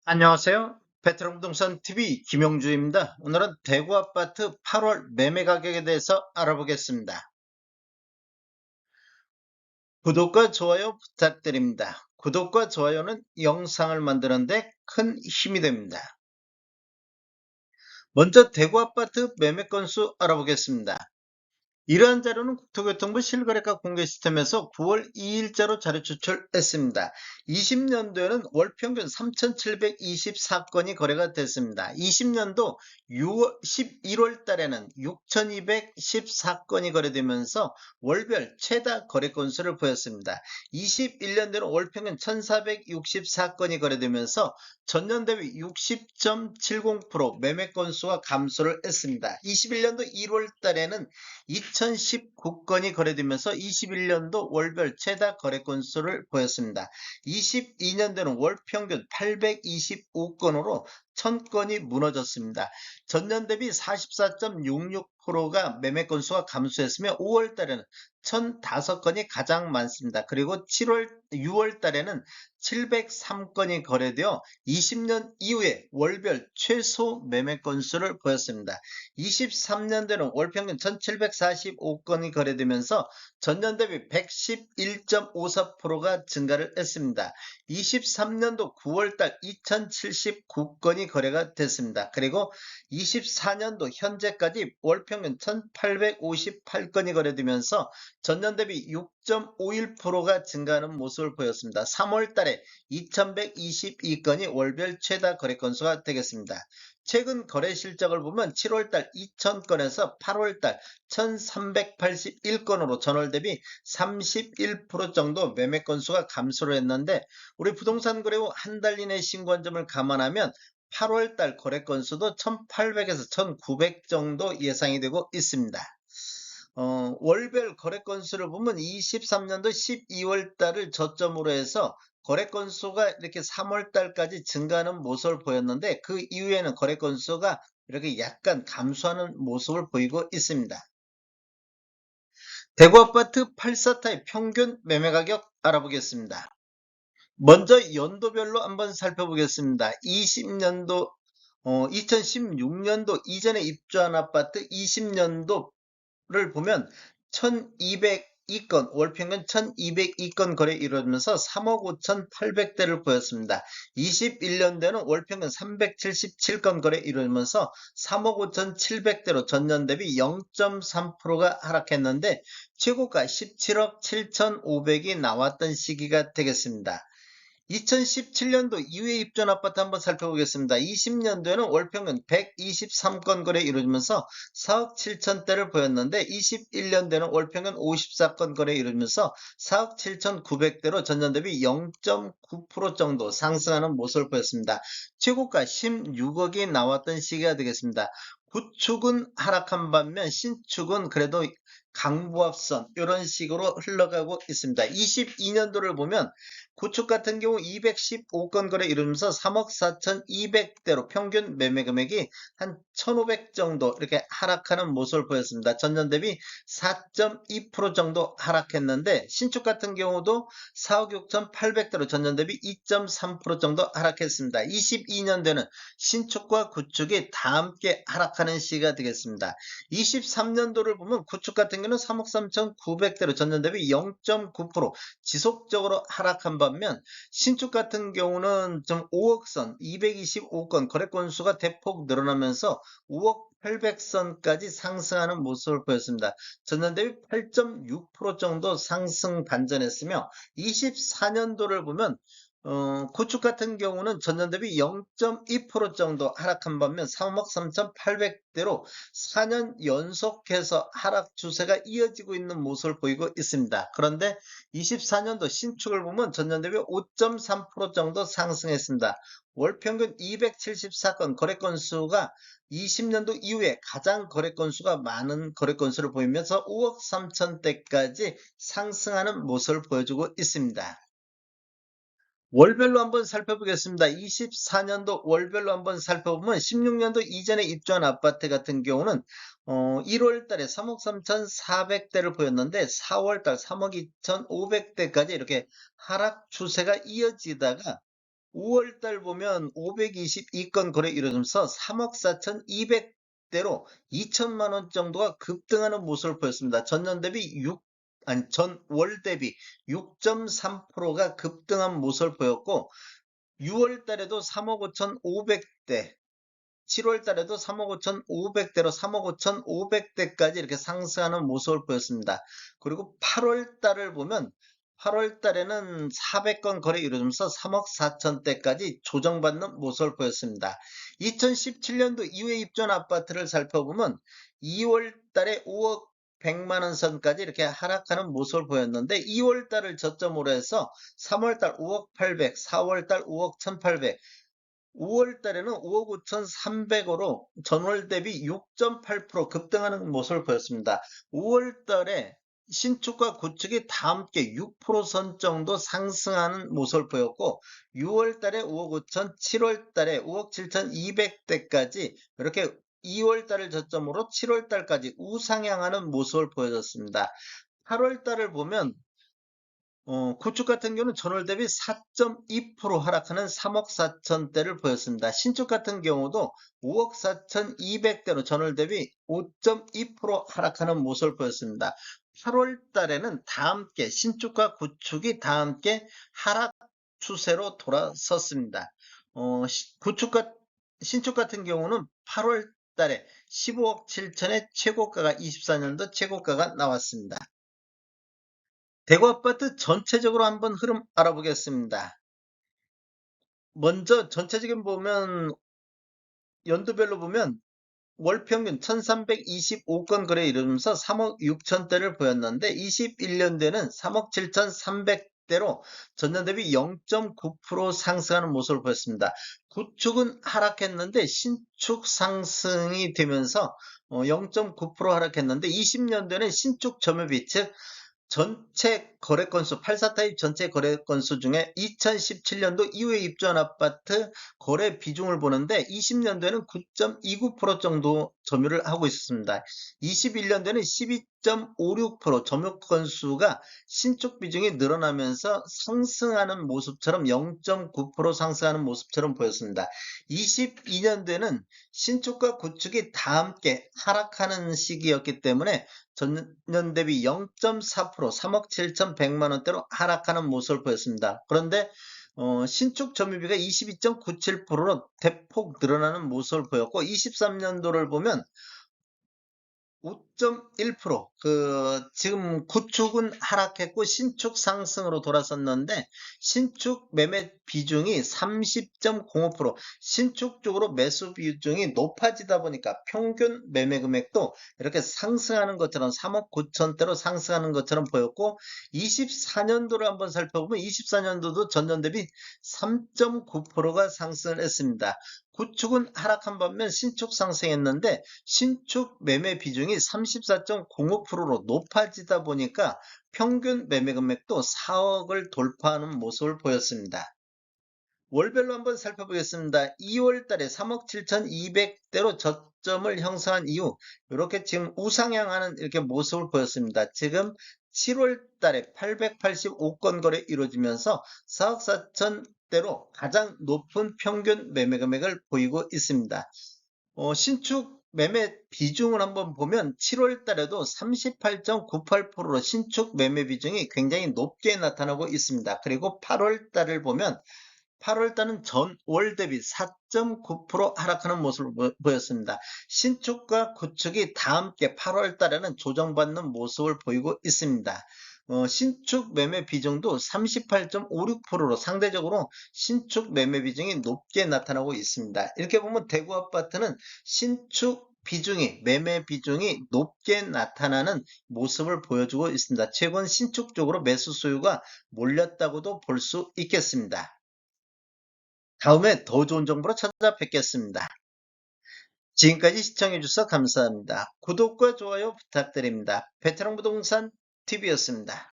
안녕하세요. 베트남 부동산 TV 김용주입니다. 오늘은 대구 아파트 8월 매매 가격에 대해서 알아보겠습니다. 구독과 좋아요 부탁드립니다. 구독과 좋아요는 영상을 만드는데 큰 힘이 됩니다. 먼저 대구 아파트 매매 건수 알아보겠습니다. 이러한 자료는 국토교통부 실거래가 공개 시스템에서 9월 2일자로 자료 추출했습니다. 20년도에는 월 평균 3,724건이 거래가 됐습니다. 20년도 11월 달에는 6,214건이 거래되면서 월별 최다 거래 건수를 보였습니다. 21년도에는 월 평균 1,464건이 거래되면서 전년 대비 60.70% 매매 건수가 감소를 했습니다. 21년도 1월 달에는 2019건이 거래되면서 21년도 월별 최다 거래 건수를 보였습니다. 22년도는 월 평균 825건으로 1000건이 무너졌습니다. 전년 대비 44.66%가 매매 건수가 감소했으며 5월 달에는 1005건이 가장 많습니다. 그리고 6월 달에는 703건이 거래되어 20년 이후에 월별 최소 매매 건수를 보였습니다. 23년도에는 월 평균 1745건이 거래되면서 전년 대비 111.54%가 증가를 했습니다. 23년도 9월달 2079건이 거래가 됐습니다. 그리고 24년도 현재까지 월 평균 1858건이 거래되면서 전년 대비 6.51%가 증가하는 모습을 보였습니다. 3월 달에 2122건이 월별 최다 거래 건수가 되겠습니다. 최근 거래 실적을 보면 7월달 2000건에서 8월달 1381건으로 전월 대비 31% 정도 매매 건수가 감소를 했는데 우리 부동산 거래 후 한 달 이내 신고한 점을 감안하면 8월달 거래 건수도 1800에서 1900 정도 예상이 되고 있습니다. 월별 거래 건수를 보면 23년도 12월 달을 저점으로 해서 거래 건수가 이렇게 3월 달까지 증가하는 모습을 보였는데 그 이후에는 거래 건수가 이렇게 약간 감소하는 모습을 보이고 있습니다. 대구 아파트 84타입 평균 매매 가격 알아보겠습니다. 먼저 연도별로 한번 살펴보겠습니다. 2016년도 이전에 입주한 아파트 20년도를 보면 1202건, 월평균 1202건 거래 이루어지면서 3억 5,800대를 보였습니다. 21년대는 월평균 377건 거래 이루어지면서 3억 5,700대로 전년 대비 0.3%가 하락했는데 최고가 17억 7,500이 나왔던 시기가 되겠습니다. 2017년도 이후에 입주한 아파트 한번 살펴보겠습니다. 20년도에는 월평균 123건 거래 이루어지면서 4억 7천대를 보였는데 21년도에는 월평균 54건 거래 이루어지면서 4억 7,900대로 전년 대비 0.9% 정도 상승하는 모습을 보였습니다. 최고가 16억이 나왔던 시기가 되겠습니다. 구축은 하락한 반면 신축은 그래도 강보합선 이런 식으로 흘러가고 있습니다. 22년도를 보면 구축 같은 경우 215건 거래 이루면서 3억 4,200대로 평균 매매 금액이 한 1,500 정도 이렇게 하락하는 모습을 보였습니다. 전년 대비 4.2% 정도 하락했는데 신축 같은 경우도 4억 6,800대로 전년 대비 2.3% 정도 하락했습니다. 22년도에는 신축과 구축이 다 함께 하락하는 시기가 되겠습니다. 23년도를 보면 구축 같은 경우는 3억 3,900대로 전년 대비 0.9% 지속적으로 하락한 반면 신축 같은 경우는 좀 5억선 225건 거래 건수가 대폭 늘어나면서 5억 800선까지 상승하는 모습을 보였습니다. 전년 대비 8.6% 정도 상승 반전했으며 24년도를 보면 구축 같은 경우는 전년 대비 0.2% 정도 하락한 반면 3억 3,800대로 4년 연속해서 하락 추세가 이어지고 있는 모습을 보이고 있습니다. 그런데 24년도 신축을 보면 전년 대비 5.3% 정도 상승했습니다. 월 평균 274건 거래 건수가 20년도 이후에 가장 거래 건수가 많은 거래 건수를 보이면서 5억 3천대까지 상승하는 모습을 보여주고 있습니다. 월별로 한번 살펴보겠습니다. 24년도 월별로 한번 살펴보면 16년도 이전에 입주한 아파트 같은 경우는 1월 달에 3억 3,400대를 보였는데 4월 달 3억 2,500대까지 이렇게 하락 추세가 이어지다가 5월달 보면 522건 거래 이루어지면서 3억 4,200대로 2천만 원 정도가 급등하는 모습을 보였습니다. 전월 대비 6.3%가 급등한 모습을 보였고 6월 달에도 3억 5,500대, 7월 달에도 3억 5,500대로 3억 5,500대까지 이렇게 상승하는 모습을 보였습니다. 그리고 8월 달을 보면 8월 달에는 400건 거래 이루어지면서 3억 4천대까지 조정받는 모습을 보였습니다. 2017년도 이후에 입주한 아파트를 살펴보면 2월 달에 5억 100만 원 선까지 이렇게 하락하는 모습을 보였는데 2월 달을 저점으로 해서 3월 달 5억 800, 4월 달 5억 1800, 5월 달에는 5억 5,300으로 전월 대비 6.8% 급등하는 모습을 보였습니다. 5월 달에 신축과 구축이 다 함께 6%선 정도 상승하는 모습을 보였고 6월 달에 5억 5천, 7월 달에 5억 7,200대까지 이렇게 2월 달을 저점으로 7월 달까지 우상향하는 모습을 보여줬습니다. 8월 달을 보면 구축 같은 경우는 전월 대비 4.2% 하락하는 3억 4천대를 보였습니다. 신축 같은 경우도 5억 4,200대로 전월 대비 5.2% 하락하는 모습을 보였습니다. 8월 달에는 다 함께 신축과 구축이 다 함께 하락 추세로 돌아섰습니다. 신축 같은 경우는 8월 달에 15억 7천의 최고가가 24년도 최고가가 나왔습니다. 대구 아파트 전체적으로 한번 흐름 알아보겠습니다. 먼저 전체적인 보면 연도별로 보면 월 평균 1325건 거래 이루면서 3억 6천대를 보였는데 21년대는 3억 7,300대로 전년 대비 0.9% 상승하는 모습을 보였습니다. 구축은 하락했는데 신축 상승이 되면서 0.9% 하락했는데 20년대는 신축 점유비 즉 전체 거래 건수, 84 타입 전체 거래 건수 중에 2017년도 이후에 입주한 아파트 거래 비중을 보는데 20년도에는 9.29% 정도 점유를 하고 있습니다. 21년도에는 12.56% 점유 건수가 신축 비중이 늘어나면서 상승하는 모습처럼 0.9% 상승하는 모습처럼 보였습니다. 22년도에는 신축과 구축이 다 함께 하락하는 시기였기 때문에 전년 대비 0.4% 3억 7,100만 원대로 하락하는 모습을 보였습니다. 그런데 신축 점유비가 22.97%로 대폭 늘어나는 모습을 보였고 23년도를 보면 5.1% 지금 구축은 하락했고 신축 상승으로 돌아섰는데 신축 매매 비중이 30.05% 신축 쪽으로 매수 비중이 높아지다 보니까 평균 매매 금액도 이렇게 상승하는 것처럼 3억 9천대로 상승하는 것처럼 보였고 24년도를 한번 살펴보면 24년도도 전년 대비 3.9%가 상승을 했습니다. 구축은 하락한 반면 신축 상승했는데 신축 매매 비중이 34.05%로 높아지다 보니까 평균 매매 금액도 4억을 돌파하는 모습을 보였습니다. 월별로 한번 살펴보겠습니다. 2월 달에 3억 7,200대로 저점을 형성한 이후 이렇게 지금 우상향하는 이렇게 모습을 보였습니다. 지금 7월 달에 885건 거래 이루어지면서 4억 4천대로 가장 높은 평균 매매 금액을 보이고 있습니다. 신축 매매 비중을 한번 보면 7월 달에도 38.98%로 신축 매매 비중이 굉장히 높게 나타나고 있습니다. 그리고 8월 달을 보면 8월 달은 전월 대비 4.9% 하락하는 모습을 보였습니다. 신축과 구축이 다 함께 8월 달에는 조정받는 모습을 보이고 있습니다. 신축 매매 비중도 38.56%로 상대적으로 신축 매매 비중이 높게 나타나고 있습니다. 이렇게 보면 대구 아파트는 신축 매매 비중이 높게 나타나는 모습을 보여주고 있습니다. 최근 신축 쪽으로 매수 수요가 몰렸다고도 볼 수 있겠습니다. 다음에 더 좋은 정보로 찾아뵙겠습니다. 지금까지 시청해주셔서 감사합니다. 구독과 좋아요 부탁드립니다. 베테랑 부동산 TV였습니다.